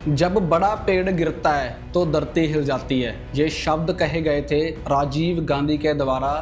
जब बड़ा पेड़ गिरता है तो धरती हिल जाती है। ये शब्द कहे गए थे राजीव गांधी के द्वारा,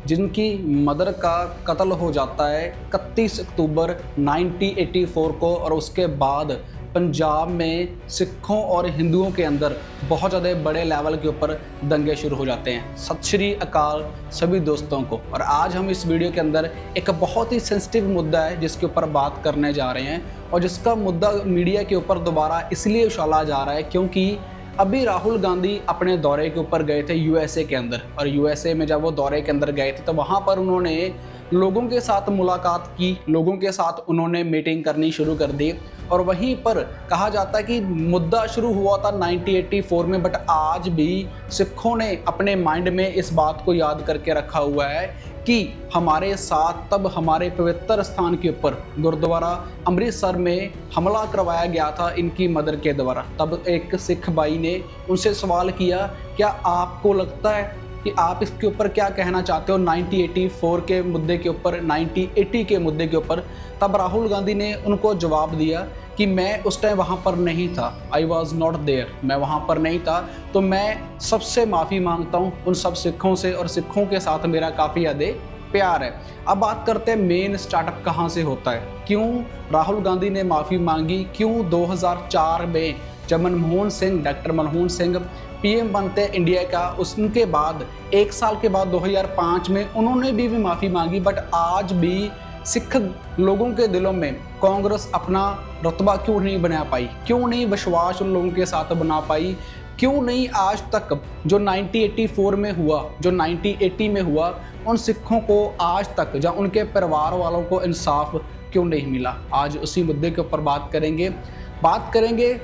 जिनकी मदर का कत्ल हो जाता है 31 अक्टूबर 1984 को। और उसके बाद पंजाब में सिखों और हिंदुओं के अंदर बहुत ज़्यादा बड़े लेवल के ऊपर दंगे शुरू हो जाते हैं। सत श्री अकाल सभी दोस्तों को। और आज हम इस वीडियो के अंदर एक बहुत ही सेंसिटिव मुद्दा है जिसके ऊपर बात करने जा रहे हैं, और जिसका मुद्दा मीडिया के ऊपर दोबारा इसलिए उछाला जा रहा है क्योंकि अभी राहुल गांधी अपने दौरे के ऊपर गए थे यूएसए के अंदर। और यूएसए में जब वो दौरे के अंदर गए थे तो वहाँ पर उन्होंने लोगों के साथ मुलाकात की, लोगों के साथ उन्होंने मीटिंग करनी शुरू कर दी। और वहीं पर कहा जाता है कि मुद्दा शुरू हुआ था 1984 में, बट आज भी सिखों ने अपने माइंड में इस बात को याद करके रखा हुआ है कि हमारे साथ तब हमारे पवित्र स्थान के ऊपर गुरुद्वारा अमृतसर में हमला करवाया गया था इनकी मदर के द्वारा। तब एक सिख भाई ने उनसे सवाल किया, क्या आपको लगता है कि आप इसके ऊपर क्या कहना चाहते हो 1984 के मुद्दे के ऊपर, 1980 के मुद्दे के ऊपर। तब राहुल गांधी ने उनको जवाब दिया कि मैं उस टाइम वहाँ पर नहीं था, आई वॉज नॉट देयर, मैं वहाँ पर नहीं था। तो मैं सबसे माफ़ी मांगता हूँ उन सब सिखों से, और सिखों के साथ मेरा काफ़ी ज़्यादा प्यार है। अब बात करते हैं मेन स्टार्टअप कहाँ से होता है, क्यों राहुल गांधी ने माफ़ी मांगी, क्यों 2004 में जब मनमोहन सिंह, डॉक्टर मनमोहन सिंह पीएम बनते हैं इंडिया का, उसके बाद एक साल के बाद 2005 में उन्होंने भी माफ़ी मांगी। बट आज भी सिख लोगों के दिलों में कांग्रेस अपना रुतबा क्यों नहीं बना पाई, क्यों नहीं विश्वास उन लोगों के साथ बना पाई, क्यों नहीं आज तक जो 1984 में हुआ, जो 1980 में हुआ, उन सिखों को आज तक या उनके परिवार वालों को इंसाफ क्यों नहीं मिला। आज उसी मुद्दे के ऊपर बात करेंगे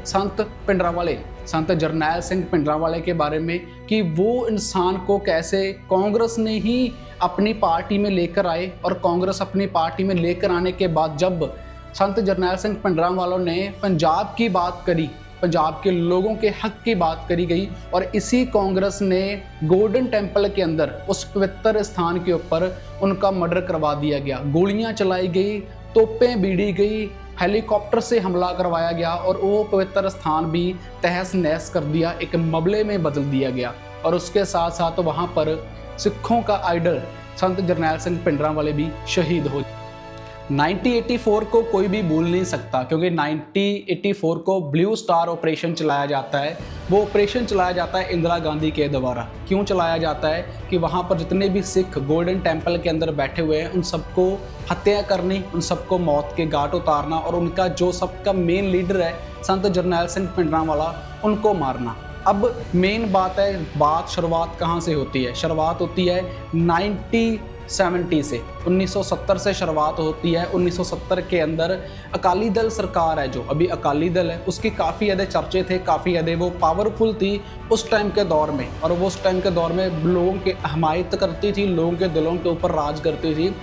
संत भिंडरांवाले, संत जरनैल सिंह भिंडरांवाले के बारे में, कि वो इंसान को कैसे कांग्रेस ने ही अपनी पार्टी में लेकर आए। और कांग्रेस अपनी पार्टी में लेकर आने के बाद जब संत जरनैल सिंह भिंडरांवालों ने पंजाब की बात करी, पंजाब के लोगों के हक की बात करी गई, और इसी कांग्रेस ने गोल्डन टेम्पल के अंदर उस पवित्र स्थान के ऊपर उनका मर्डर करवा दिया गया, गोलियां चलाई गई, तोपें बीड़ी गई, हेलीकॉप्टर से हमला करवाया गया, और वो पवित्र स्थान भी तहस नहस कर दिया, एक मबले में बदल दिया गया। और उसके साथ साथ वहाँ पर सिखों का आइडल संत जरनैल सिंह भिंडरांवाले भी शहीद हो। 1984 को कोई भी भूल नहीं सकता, क्योंकि 1984 को ब्लू स्टार ऑपरेशन चलाया जाता है। वो ऑपरेशन चलाया जाता है इंदिरा गांधी के द्वारा। क्यों चलाया जाता है कि वहाँ पर जितने भी सिख गोल्डन टेम्पल के अंदर बैठे हुए हैं उन सबको हत्या करनी, उन सबको मौत के घाट उतारना, और उनका जो सबका मेन लीडर है संत जरनैल सिंह भिंडरांवाला, उनको मारना। अब मेन बात शुरुआत कहाँ से होती है? शुरुआत होती है 1970 से, 1970 से शुरुआत होती है। 1970 के अंदर अकाली दल सरकार है, जो अभी अकाली दल है, उसकी काफ़ी ज़्यादा चर्चे थे, काफ़ी ज़्यादा वो पावरफुल थी उस टाइम के दौर में। और वो उस टाइम के दौर में लोगों के हमायत करती थी, लोगों के दिलों के ऊपर राज करती थी।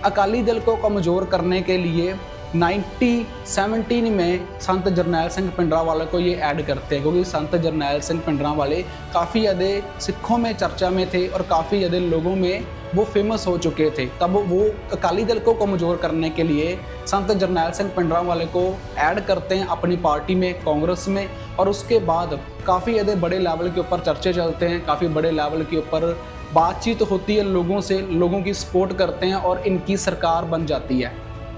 अकाली दल को कमज़ोर करने के लिए 1917 में संत जरनैल सिंह भिंडरांवाले को ये ऐड करते हैं, क्योंकि संत जरनैल सिंह भिंडरांवाले काफ़ी ज़्यादा सिखों में चर्चा में थे और काफ़ी ज़्यादा लोगों में वो फेमस हो चुके थे। तब वो अकाली दल को कमज़ोर करने के लिए संत जरनैल सिंह भिंडरांवाले को ऐड करते हैं अपनी पार्टी में, कांग्रेस में। और उसके बाद काफ़ी ज़्यादा बड़े लेवल के ऊपर चर्चे चलते हैं, काफ़ी बड़े लेवल के ऊपर बातचीत होती है लोगों से, लोगों की सपोर्ट करते हैं और इनकी सरकार बन जाती है।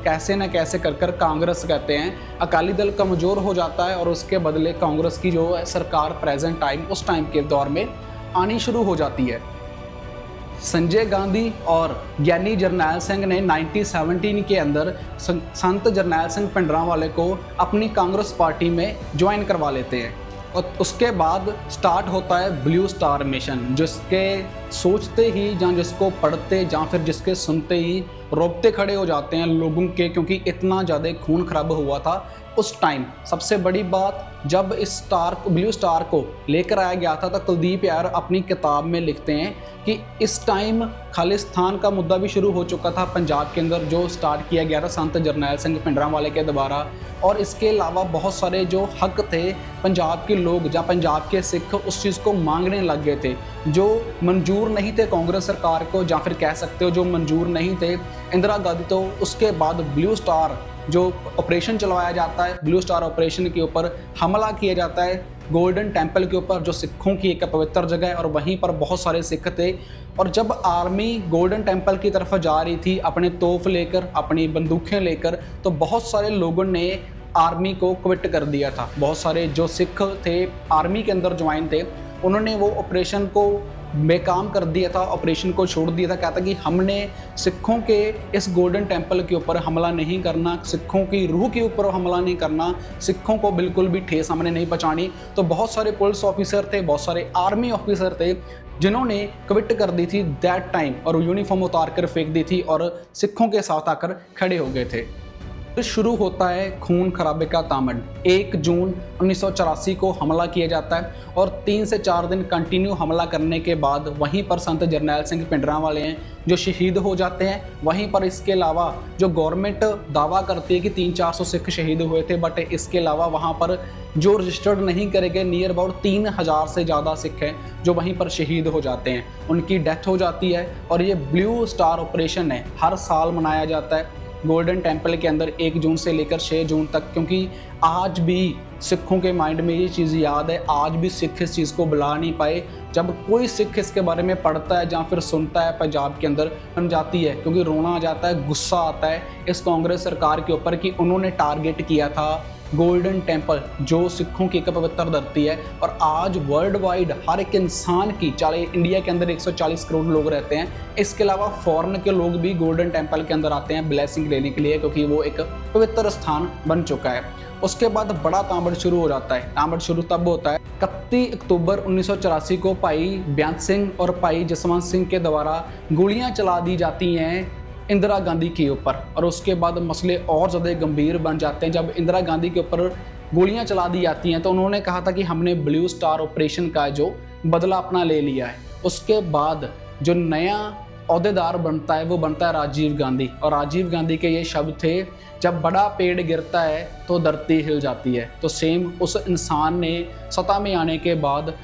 कैसे न कैसे कर कांग्रेस कहते हैं अकाली दल कमज़ोर हो जाता है, और उसके बदले कांग्रेस की जो है सरकार प्रेजेंट टाइम, उस टाइम के दौर में आनी शुरू हो जाती है। संजय गांधी और ज्ञानी जरनैल सिंह ने 1917 के अंदर संत जरनैल सिंह भिंडरांवाले को अपनी कांग्रेस पार्टी में ज्वाइन करवा लेते हैं। और उसके बाद स्टार्ट होता है ब्लू स्टार मिशन, जिसके सोचते ही या जिसको पढ़ते या फिर जिसके सुनते ही रोंगटे खड़े हो जाते हैं लोगों के, क्योंकि इतना ज़्यादा खून खराब हुआ था उस टाइम। सबसे बड़ी बात, जब इस ब्लू स्टार को लेकर आया गया था तो कुलदीप यार अपनी किताब में लिखते हैं कि इस टाइम खालिस्तान का मुद्दा भी शुरू हो चुका था पंजाब के अंदर, जो स्टार्ट किया गया था संत जरनैल सिंह भिंडरांवाले के द्वारा। और इसके अलावा बहुत सारे जो हक थे पंजाब के लोग या पंजाब के सिख उस चीज़ को मांगने लग गए थे, जो मंजूर नहीं थे कांग्रेस सरकार को, या फिर कह सकते हो जो मंजूर नहीं थे इंदिरा गांधी। तो उसके बाद ब्लू स्टार जो ऑपरेशन चलवाया जाता है, ब्लू स्टार ऑपरेशन के ऊपर हमला किया जाता है गोल्डन टेम्पल के ऊपर, जो सिखों की एक पवित्र जगह है, और वहीं पर बहुत सारे सिख थे। और जब आर्मी गोल्डन टेम्पल की तरफ जा रही थी अपने तोप लेकर, अपनी बंदूकें लेकर, तो बहुत सारे लोगों ने आर्मी को क्विट कर दिया था। बहुत सारे जो सिख थे आर्मी के अंदर ज्वाइन थे, उन्होंने वो ऑपरेशन को बेकाम कर दिया था, ऑपरेशन को छोड़ दिया था। कहता कि हमने सिखों के इस गोल्डन टेम्पल के ऊपर हमला नहीं करना, सिखों की रूह के ऊपर हमला नहीं करना, सिखों को बिल्कुल भी ठेस हमने नहीं पहुंचानी। तो बहुत सारे पुलिस ऑफिसर थे, बहुत सारे आर्मी ऑफिसर थे जिन्होंने क्विट कर दी थी दैट टाइम, और यूनिफॉर्म उतार कर फेंक दी थी और सिखों के साथ आकर खड़े हो गए थे। फिर शुरू होता है खून खराबे का तामड़। 1 जून 1984 को हमला किया जाता है और 3 से 4 दिन कंटिन्यू हमला करने के बाद वहीं पर संत जरनैल सिंह भिंडरांवाले हैं जो शहीद हो जाते हैं। वहीं पर इसके अलावा जो गवर्नमेंट दावा करती है कि 300-400 सिख शहीद हुए थे, बट इसके अलावा वहाँ पर जो रजिस्टर्ड नहीं करे गए नियर अबाउट 3000 से ज़्यादा सिख हैं जो वहीं पर शहीद हो जाते हैं, उनकी डेथ हो जाती है। और ये ब्लू स्टार ऑपरेशन है, हर साल मनाया जाता है गोल्डन टेम्पल के अंदर 1 जून से लेकर 6 जून तक, क्योंकि आज भी सिखों के माइंड में ये चीज़ याद है, आज भी सिख इस चीज़ को भुला नहीं पाए। जब कोई सिख इसके बारे में पढ़ता है या फिर सुनता है पंजाब के अंदर, बन जाती है, क्योंकि रोना आ जाता है, गुस्सा आता है इस कांग्रेस सरकार के ऊपर कि उन्होंने टारगेट किया था गोल्डन टेम्पल जो सिखों की एक पवित्र धरती है। और आज वर्ल्ड वाइड हर एक इंसान की, चाहे इंडिया के अंदर 140 करोड़ लोग रहते हैं, इसके अलावा फॉरेन के लोग भी गोल्डन टेम्पल के अंदर आते हैं ब्लेसिंग लेने के लिए, क्योंकि वो एक पवित्र स्थान बन चुका है। उसके बाद बड़ा तांबड़ शुरू हो जाता है। तांबड़ शुरू तब होता है 31 अक्टूबर 1984 को भाई बेअंत सिंह और भाई जसवंत सिंह के द्वारा गोलियां चला दी जाती हैं इंदिरा गांधी के ऊपर, और उसके बाद मसले और ज़्यादा गंभीर बन जाते हैं। जब इंदिरा गांधी के ऊपर गोलियां चला दी जाती हैं तो उन्होंने कहा था कि हमने ब्लू स्टार ऑपरेशन का जो बदला अपना ले लिया है। उसके बाद जो नया अहदेदार बनता है वो बनता है राजीव गांधी, और राजीव गांधी के ये शब्द थे, जब बड़ा पेड़ गिरता है तो धरती हिल जाती है। तो सेम उस इंसान ने सत्ता में आने के बाद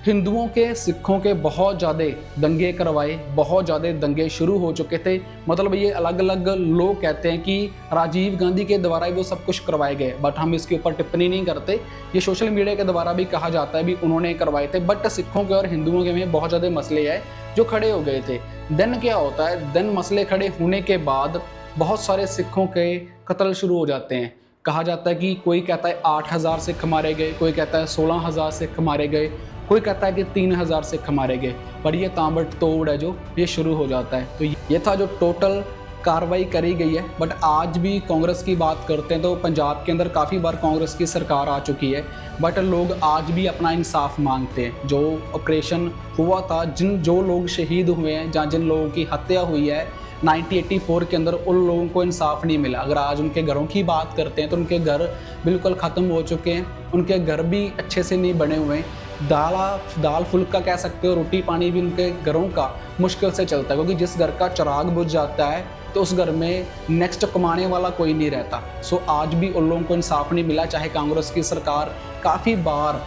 हिंदुओं के, सिखों के बहुत ज़्यादा दंगे करवाए, बहुत ज़्यादा दंगे शुरू हो चुके थे। मतलब ये अलग अलग लोग कहते हैं कि राजीव गांधी के द्वारा ही वो सब कुछ करवाए गए, बट हम इसके ऊपर टिप्पणी नहीं करते। ये सोशल मीडिया के द्वारा भी कहा जाता है भी उन्होंने करवाए थे, बट सिखों के और हिंदुओं के में बहुत ज़्यादा मसले हैं जो खड़े हो गए थे। देन क्या होता है, देन मसले खड़े होने के बाद बहुत सारे सिखों के कत्ल शुरू हो जाते हैं। कहा जाता है कि कोई कहता है 8000 सिख मारे गए, कोई कहता है 16000 सिख मारे गए, कोई कहता है कि 3000 सिख मारे गए। पर ये तांबड़ तोड़ है जो ये शुरू हो जाता है। तो ये था जो टोटल कार्रवाई करी गई है। बट आज भी कांग्रेस की बात करते हैं तो पंजाब के अंदर काफ़ी बार कांग्रेस की सरकार आ चुकी है, बट लोग आज भी अपना इंसाफ मांगते हैं। जो ऑपरेशन हुआ था, जो लोग शहीद हुए हैं, जहाँ जिन लोगों की हत्या हुई है 1984 के अंदर, उन लोगों को इंसाफ नहीं मिला। अगर आज उनके घरों की बात करते हैं तो उनके घर बिल्कुल ख़त्म हो चुके हैं, उनके घर भी अच्छे से नहीं बने हुए हैं। दाल फुल्का कह सकते हो, रोटी पानी भी उनके घरों का मुश्किल से चलता है, क्योंकि जिस घर का चिराग बुझ जाता है तो उस घर में नेक्स्ट कमाने वाला कोई नहीं रहता। सो आज भी उन लोगों को इंसाफ नहीं मिला, चाहे कांग्रेस की सरकार काफ़ी बार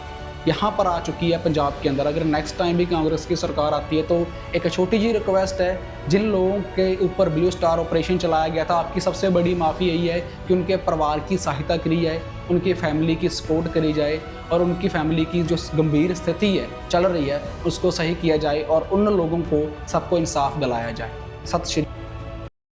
यहाँ पर आ चुकी है पंजाब के अंदर। अगर नेक्स्ट टाइम भी कांग्रेस की सरकार आती है तो एक छोटी जी रिक्वेस्ट है, जिन लोगों के ऊपर ब्लू स्टार ऑपरेशन चलाया गया था, आपकी सबसे बड़ी माफ़ी यही है कि उनके परिवार की सहायता करी जाए, उनकी फैमिली की सपोर्ट करी जाए, और उनकी फैमिली की जो गंभीर स्थिति है चल रही है उसको सही किया जाए, और उन लोगों को सबको इंसाफ दिलाया जाए। सत श्री